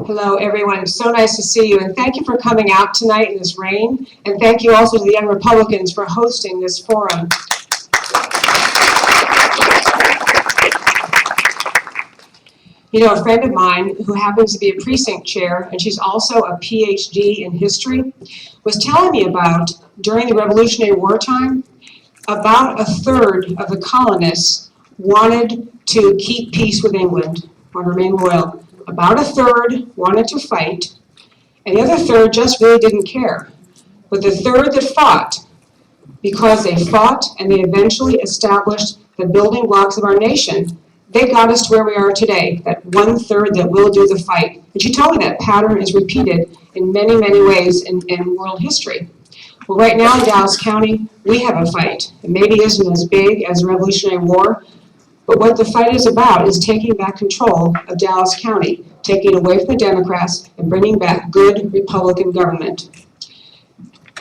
Hello, everyone. It's so nice to see you, and thank you for coming out tonight in this rain, and thank you also to the Young Republicans for hosting this forum. You know, a friend of mine who happens to be a precinct chair, and she's also a PhD in history, was telling me about, during the Revolutionary War time, about a third of the colonists wanted to keep peace with England or remain loyal. About a third wanted to fight, and the other third just really didn't care. But the third that fought, because they fought and they eventually established the building blocks of our nation, they got us to where we are today, that 1/3 that will do the fight. And she told me that pattern is repeated in many, many ways in world history. Well, right now in Dallas County, we have a fight. It maybe isn't as big as the Revolutionary War, but what the fight is about is taking back control of Dallas County, taking it away from the Democrats and bringing back good Republican government.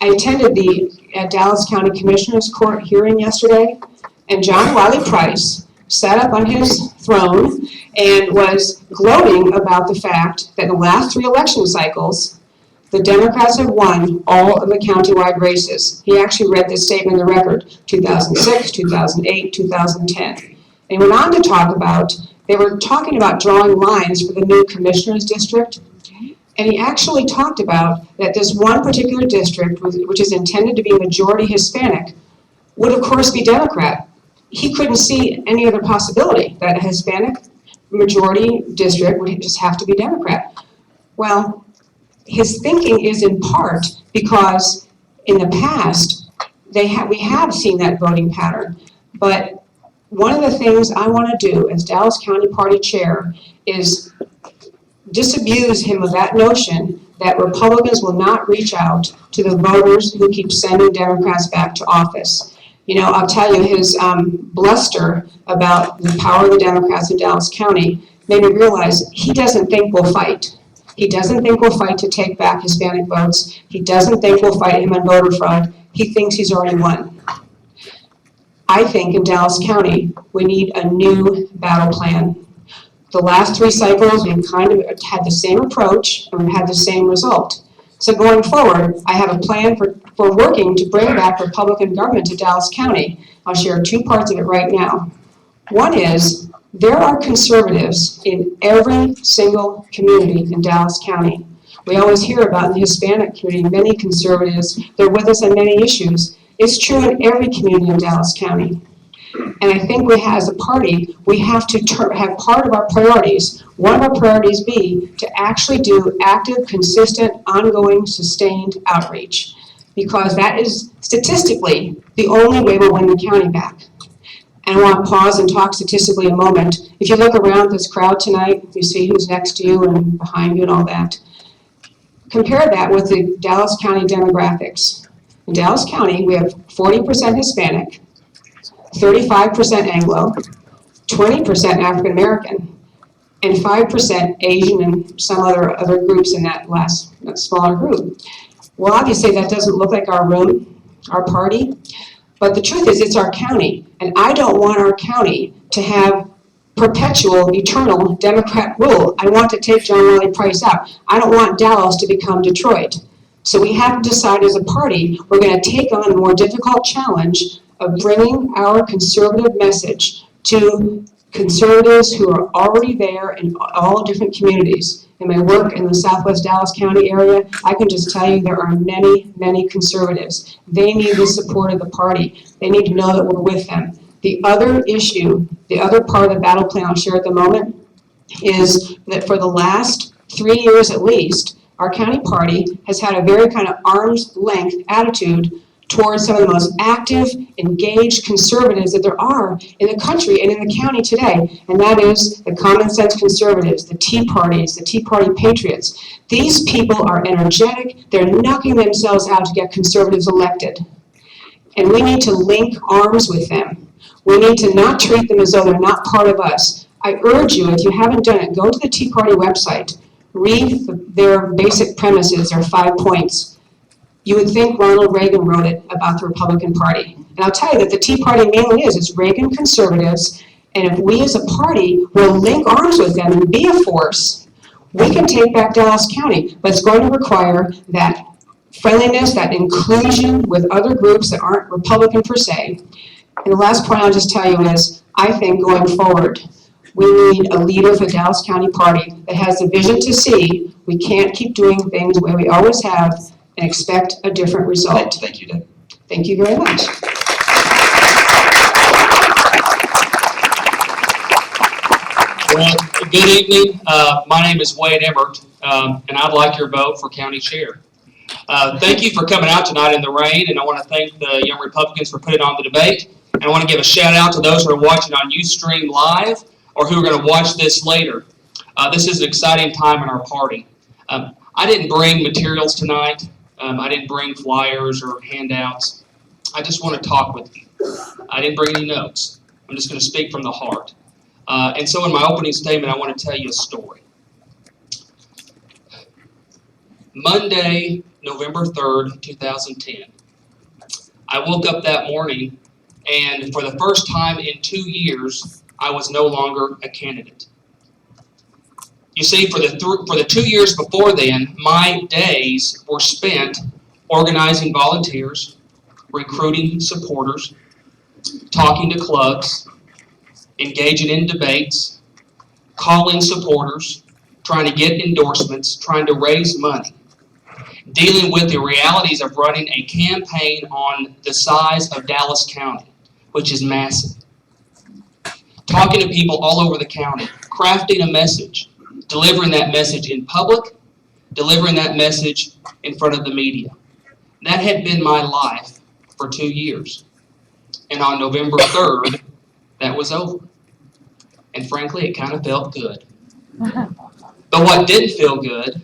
I attended the Dallas County Commissioner's Court hearing yesterday, and John Wiley Price sat up on his throne and was gloating about the fact that in the last 3 election cycles, the Democrats have won all of the countywide races. He actually read this statement in the record, 2006, 2008, 2010. They went on to talk about, they were talking about drawing lines for the new commissioner's district, and he actually talked about that this one particular district, which is intended to be majority Hispanic, would of course be Democrat. He couldn't see any other possibility that a Hispanic majority district would just have to be Democrat. Well, his thinking is in part because in the past, we have seen that voting pattern, but one of the things I want to do as Dallas County Party Chair is disabuse him of that notion that Republicans will not reach out to the voters who keep sending Democrats back to office. You know, I'll tell you, his bluster about the power of the Democrats in Dallas County made me realize he doesn't think we'll fight. He doesn't think we'll fight to take back Hispanic votes. He doesn't think we'll fight him on voter fraud. He thinks he's already won. I think in Dallas County, we need a new battle plan. The last 3 cycles, we've kind of had the same approach and we've had the same result. So going forward, I have a plan for working to bring back Republican government to Dallas County. I'll share 2 parts of it right now. One is, there are conservatives in every single community in Dallas County. We always hear about in the Hispanic community, many conservatives, they're with us on many issues. It's true in every community in Dallas County. And I think we, as a party, we have to have part of our priorities, one of our priorities be to actually do active, consistent, ongoing, sustained outreach. Because that is statistically the only way we'll win the county back. And I want to pause and talk statistically a moment. If you look around this crowd tonight, you see who's next to you and behind you and all that. Compare that with the Dallas County demographics. In Dallas County, we have 40% Hispanic, 35% Anglo, 20% African American, and 5% Asian and some other groups in that smaller group. Well, obviously that doesn't look like our room, our party, but the truth is it's our county, and I don't want our county to have perpetual, eternal Democrat rule. I want to take John Wiley Price out. I don't want Dallas to become Detroit. So we have to decide as a party, we're going to take on the more difficult challenge of bringing our conservative message to conservatives who are already there in all different communities. In my work in the Southwest Dallas County area, I can just tell you there are many, many conservatives. They need the support of the party. They need to know that we're with them. The other issue, the other part of the battle plan I'll share at the moment is that for the last 3 years at least, our county party has had a very kind of arm's length attitude towards some of the most active, engaged conservatives that there are in the country and in the county today, and that is the common sense conservatives, the Tea Parties, the Tea Party patriots. These people are energetic, they're knocking themselves out to get conservatives elected. And we need to link arms with them. We need to not treat them as though they're not part of us. I urge you, if you haven't done it, go to the Tea Party website, read their basic premises, their 5 points. You would think Ronald Reagan wrote it about the Republican Party. And I'll tell you that the Tea Party mainly it's Reagan conservatives, and if we as a party will link arms with them and be a force, We can take back Dallas County, but it's going to require that friendliness, that inclusion with other groups that aren't Republican per se. And the last point I'll just tell you is, I think going forward, we need a leader for the Dallas County Party that has the vision to see we can't keep doing things the way we always have and expect a different result. Thank you, Deb. Thank you very much. Well, good evening. My name is Wade Emmert, and I'd like your vote for County Chair. Thank you for coming out tonight in the rain, and I want to thank the Young Republicans for putting on the debate. And I want to give a shout out to those who are watching on Ustream Live or who are going to watch this later. This is an exciting time in our party. I didn't bring materials tonight. I didn't bring flyers or handouts. I just want to talk with you. I didn't bring any notes. I'm just going to speak from the heart. And so in my opening statement, I want to tell you a story. Monday, November 3rd, 2010. I woke up that morning, and for the first time in 2 years, I was no longer a candidate. You see, for the 2 years before then, my days were spent organizing volunteers, recruiting supporters, talking to clubs, engaging in debates, calling supporters, trying to get endorsements, trying to raise money, dealing with the realities of running a campaign on the size of Dallas County, which is massive. Talking to people all over the county, crafting a message, delivering that message in public, delivering that message in front of the media. That had been my life for 2 years. And on November 3rd, that was over. And frankly, it kind of felt good. But what didn't feel good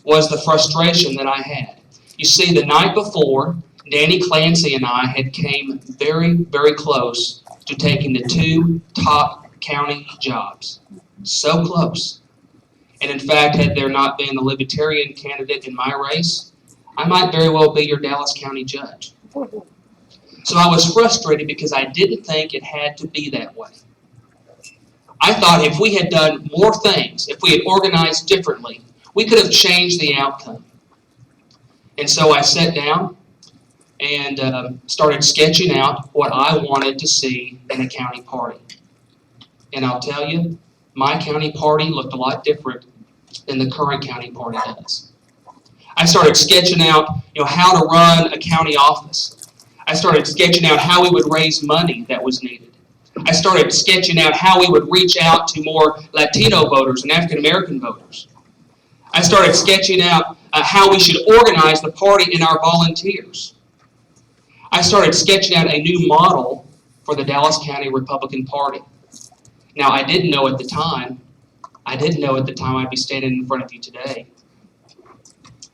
was the frustration that I had. You see, the night before, Danny Clancy and I had came very, very close to taking the 2 top county jobs. So close. And in fact, had there not been a Libertarian candidate in my race, I might very well be your Dallas County judge. So I was frustrated because I didn't think it had to be that way. I thought if we had done more things, if we had organized differently, we could have changed the outcome. And so I sat down and started sketching out what I wanted to see in a county party. And I'll tell you, my county party looked a lot different than the current county party does. I started sketching out, how to run a county office. I started sketching out how we would raise money that was needed. I started sketching out how we would reach out to more Latino voters and African American voters. I started sketching out how we should organize the party and our volunteers. I started sketching out a new model for the Dallas County Republican Party. Now, I didn't know at the time I'd be standing in front of you today.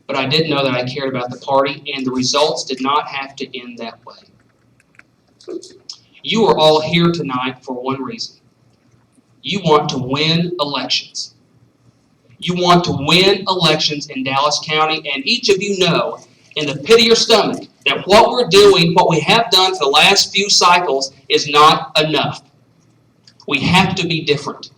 But I did know that I cared about the party, and the results did not have to end that way. You are all here tonight for one reason. You want to win elections. You want to win elections in Dallas County, and each of you know in the pit of your stomach that what we're doing, what we have done for the last few cycles is not enough. We have to be different.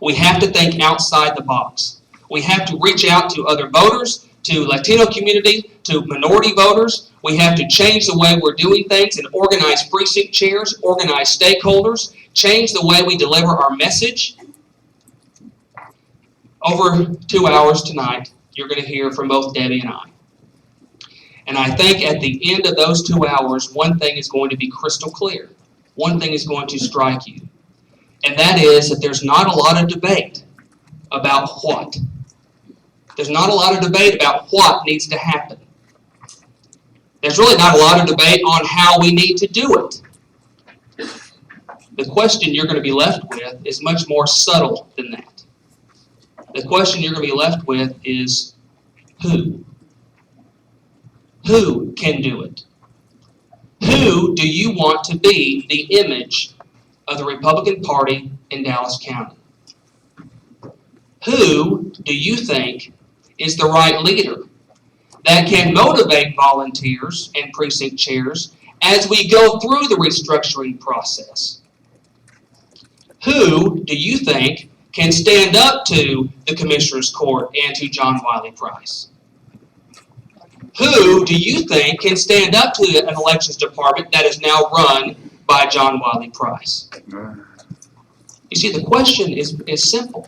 We have to think outside the box. We have to reach out to other voters, to Latino community, to minority voters. We have to change the way we're doing things and organize precinct chairs, organize stakeholders, change the way we deliver our message. Over 2 hours tonight, you're going to hear from both Debbie and I. And I think at the end of those 2 hours, one thing is going to be crystal clear. One thing is going to strike you. And that is that there's not a lot of debate about what. There's not a lot of debate about what needs to happen. There's really not a lot of debate on how we need to do it. The question you're going to be left with is much more subtle than that. The question you're going to be left with is who? Who can do it? Who do you want to be the image of the Republican Party in Dallas County? Who do you think is the right leader that can motivate volunteers and precinct chairs as we go through the restructuring process? Who do you think can stand up to the Commissioner's Court and to John Wiley Price? Who do you think can stand up to an elections department that is now run by John Wiley Price? You see, the question is simple.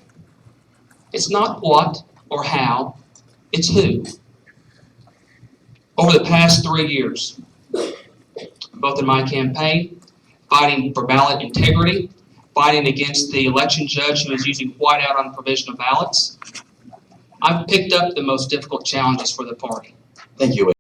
It's not what or how, it's who. Over the past 3 years, both in my campaign, fighting for ballot integrity, fighting against the election judge who is using whiteout on provisional ballots, I've picked up the most difficult challenges for the party. Thank you.